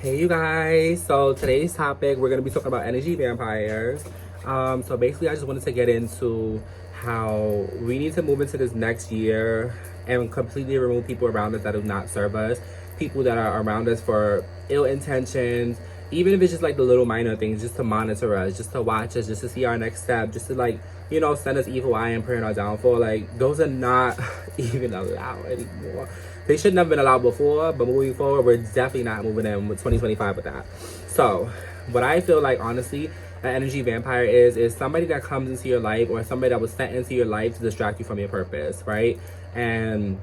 Hey you guys, so today's topic we're gonna be talking about energy vampires. So basically I just wanted to get into how we need to move into this next year and completely remove people around us that do not serve us, people that are around us for ill intentions, even if it's just like the little minor things, just to monitor us, just to watch us, just to see our next step, just to like, send us evil eye and pray on our downfall. Like those are not even allowed anymore. They shouldn't have been allowed before, but moving forward, we're definitely not moving in with 2025 with that. So, what I feel like, honestly, an energy vampire is somebody that comes into your life or somebody that was sent into your life to distract you from your purpose, right? And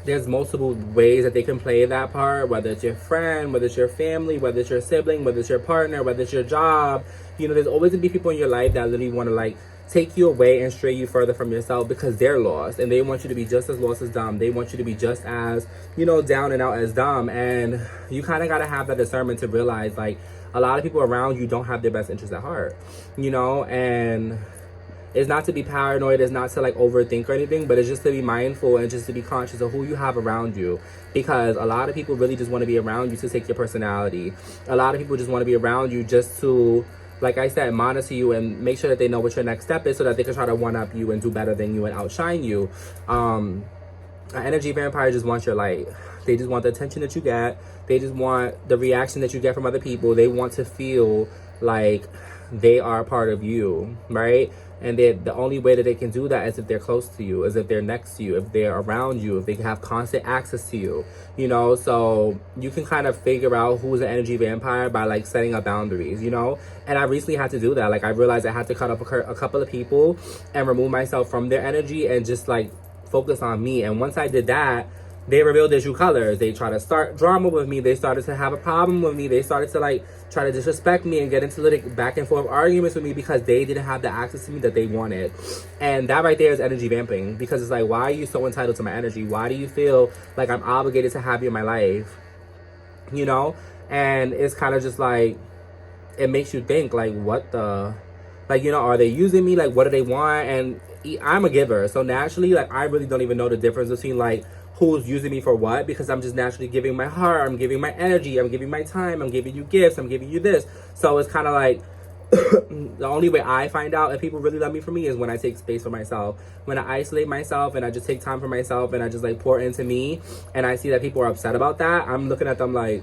there's multiple ways that they can play that part, whether it's your friend, whether it's your family, whether it's your sibling, whether it's your partner, whether it's your job. There's always gonna be people in your life that literally want to like take you away and stray you further from yourself because they're lost and they want you to be just as lost as them. They want you to be just as, down and out as them. And you kind of got to have that discernment to realize like a lot of people around you don't have their best interests at heart, and it's not to be paranoid, it's not to like overthink or anything, but it's just to be mindful and just to be conscious of who you have around you, because a lot of people really just want to be around you to take your personality. A lot of people just want to be around you just to, like I said, monitor you and make sure that they know what your next step is so that they can try to one-up you and do better than you and outshine you. An energy vampire just wants your light. They just want the attention that you get. They just want the reaction that you get from other people. They want to feel like they are a part of you, right? And the only way that they can do that is if they're close to you, is if they're next to you, if they're around you, if they have constant access to you, so you can kind of figure out who's an energy vampire by like setting up boundaries, and I recently had to do that. Like I realized I had to cut off a couple of people and remove myself from their energy and just like focus on me. And once I did that, they revealed their true colors. They tried to start drama with me. They started to have a problem with me. They started to like try to disrespect me and get into little back and forth arguments with me because they didn't have the access to me that they wanted. And that right there is energy vamping, because it's like, why are you so entitled to my energy? Why do you feel like I'm obligated to have you in my life? And it's kind of just like, it makes you think like, what the, like, are they using me? Like, what do they want? And I'm a giver. So naturally, like, I really don't even know the difference between like, who's using me for what, because I'm just naturally giving my heart, I'm giving my energy, I'm giving my time, I'm giving you gifts, I'm giving you this. So it's kind of like the only way I find out if people really love me for me is when I take space for myself, when I isolate myself and I just take time for myself and I just like pour into me, and I see that people are upset about that. I'm looking at them like,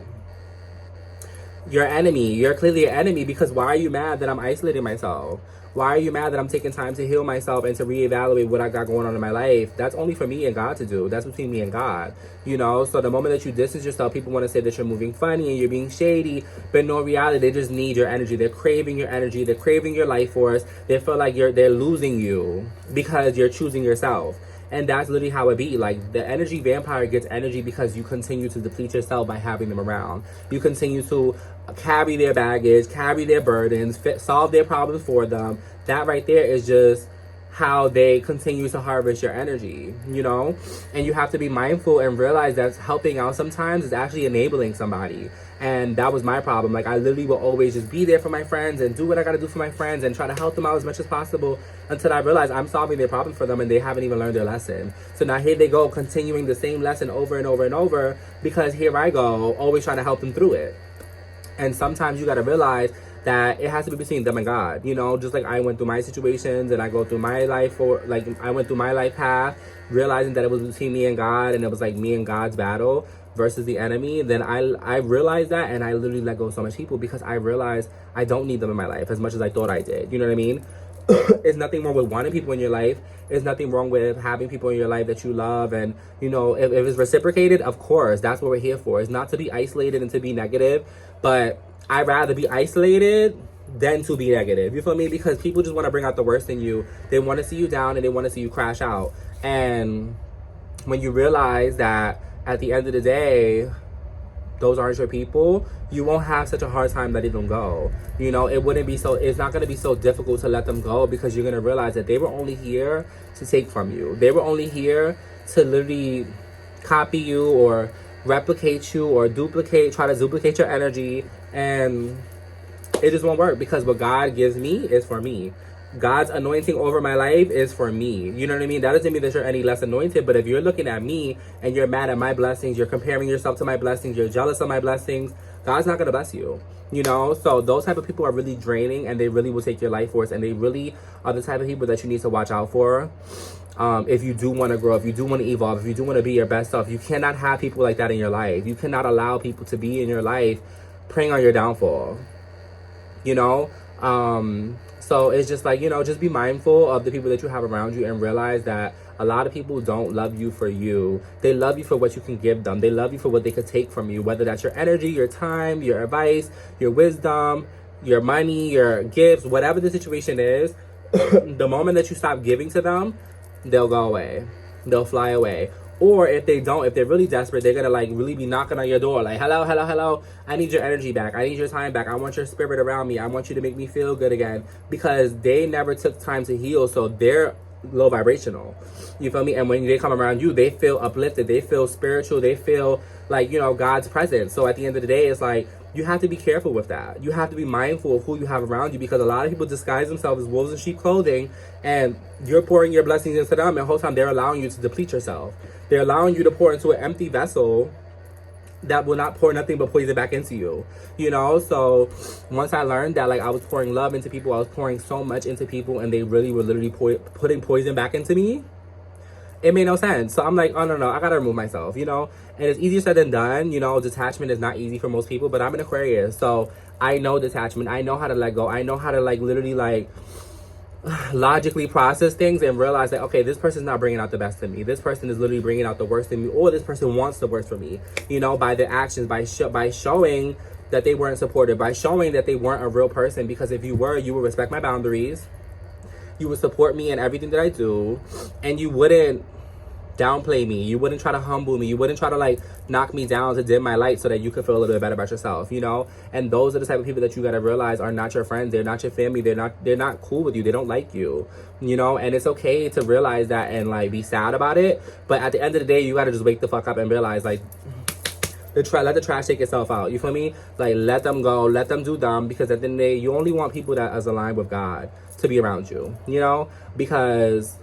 you're an enemy. You're clearly an enemy, because why are you mad that I'm isolating myself? Why are you mad that I'm taking time to heal myself and to reevaluate what I got going on in my life? That's only for me and God to do. That's between me and God, So the moment that you distance yourself, people want to say that you're moving funny and you're being shady, but no, reality, they just need your energy. They're craving your energy. They're craving your life force. They feel like they're losing you because you're choosing yourself. And that's literally how it be. Like, the energy vampire gets energy because you continue to deplete yourself by having them around. You continue to carry their baggage, carry their burdens, solve their problems for them. That right there is just how they continue to harvest your energy, And you have to be mindful and realize that helping out sometimes is actually enabling somebody. And that was my problem. Like, I literally will always just be there for my friends and do what I gotta do for my friends and try to help them out as much as possible until I realize I'm solving their problem for them and they haven't even learned their lesson. So now here they go, continuing the same lesson over and over and over, because here I go, always trying to help them through it. And sometimes you gotta realize that it has to be between them and God, just like I went through my situations and I go through my life, or like I went through my life path, realizing that it was between me and God and it was like me and God's battle versus the enemy. Then I realized that, and I literally let go of so much people because I realized I don't need them in my life as much as I thought I did. You know what I mean? There's nothing wrong with wanting people in your life. There's nothing wrong with having people in your life that you love. And, if it's reciprocated, of course, that's what we're here for. It's not to be isolated and to be negative, but I'd rather be isolated than to be negative. You feel me? Because people just want to bring out the worst in you. They want to see you down and they want to see you crash out. And when you realize that at the end of the day, those aren't your people, you won't have such a hard time letting them go. It's not going to be so difficult to let them go, because you're going to realize that they were only here to take from you. They were only here to literally copy you or replicate you or try to duplicate your energy. And it just won't work, because what God gives me is for me. God's anointing over my life is for me. You know what I mean? That doesn't mean that you're any less anointed, but if you're looking at me and you're mad at my blessings, you're comparing yourself to my blessings, you're jealous of my blessings, God's not going to bless you. You know, so those type of people are really draining, and they really will take your life force, and they really are the type of people that you need to watch out for. If you do want to grow, if you do want to evolve, if you do want to be your best self, you cannot have people like that in your life. You cannot allow people to be in your life preying on your downfall. You know, so it's just like, you know, just be mindful of the people that you have around you, and realize that a lot of people don't love you for you. They love you for what you can give them. They love you for what they could take from you, whether that's your energy, your time, your advice, your wisdom, your money, your gifts, whatever the situation is. The moment that you stop giving to them, they'll go away. They'll fly away. Or if they don't, if they're really desperate, they're gonna like really be knocking on your door, like, hello, hello, hello, I need your energy back, I need your time back, I want your spirit around me, I want you to make me feel good again, because they never took time to heal, so they're low vibrational. You feel me? And when they come around you, they feel uplifted, they feel spiritual, they feel like, you know, God's presence. So at the end of the day, it's like, you have to be careful with that. You have to be mindful of who you have around you, because a lot of people disguise themselves as wolves in sheep clothing, and you're pouring your blessings into them, and the whole time they're allowing you to deplete yourself. They're allowing you to pour into an empty vessel that will not pour nothing but poison back into you. You know, so once I learned that, like, I was pouring love into people, I was pouring so much into people, and they really were literally putting poison back into me, it made no sense. So I'm like, oh, no, I gotta remove myself, you know? And it's easier said than done. You know, detachment is not easy for most people, but I'm an Aquarius, so I know detachment. I know how to let go. I know how to, like, literally, like, logically process things and realize that, okay, this person's not bringing out the best in me. This person is literally bringing out the worst in me, or this person wants the worst for me, you know, by their actions, by showing that they weren't supportive, by showing that they weren't a real person. Because if you were, you would respect my boundaries, you would support me in everything that I do, and you wouldn't downplay me, you wouldn't try to humble me, you wouldn't try to like knock me down to dim my light so that you could feel a little bit better about yourself, you know? And those are the type of people that you gotta realize are not your friends, they're not your family, they're not cool with you, they don't like you, you know? And it's okay to realize that and like be sad about it, but at the end of the day, you gotta just wake the fuck up and realize, like, let the trash take itself out, you feel me? Like, let them go, let them do them, because at the end of the day, you only want people that is aligned with God to be around you, you know? Because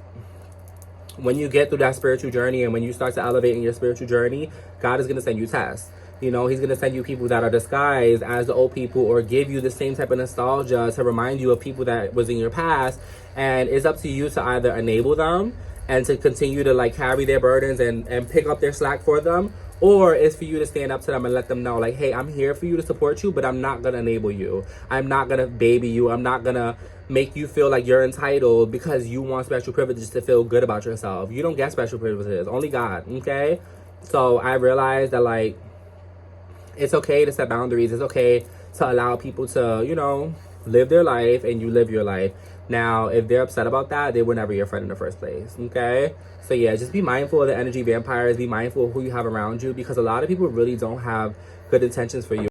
when you get through that spiritual journey, and when you start to elevate in your spiritual journey, God is going to send you tests. You know, he's going to send you people that are disguised as the old people, or give you the same type of nostalgia to remind you of people that was in your past. And it's up to you to either enable them and to continue to like carry their burdens and pick up their slack for them, or it's for you to stand up to them and let them know, like, hey, I'm here for you to support you, but I'm not going to enable you. I'm not going to baby you. I'm not going to make you feel like you're entitled because you want special privileges to feel good about yourself. You don't get special privileges. Only God, okay? So I realized that, like, it's okay to set boundaries. It's okay to allow people to, you know, live their life, and you live your life. Now, if they're upset about that, they were never your friend in the first place, okay? So yeah, just be mindful of the energy vampires. Be mindful of who you have around you, because a lot of people really don't have good intentions for you.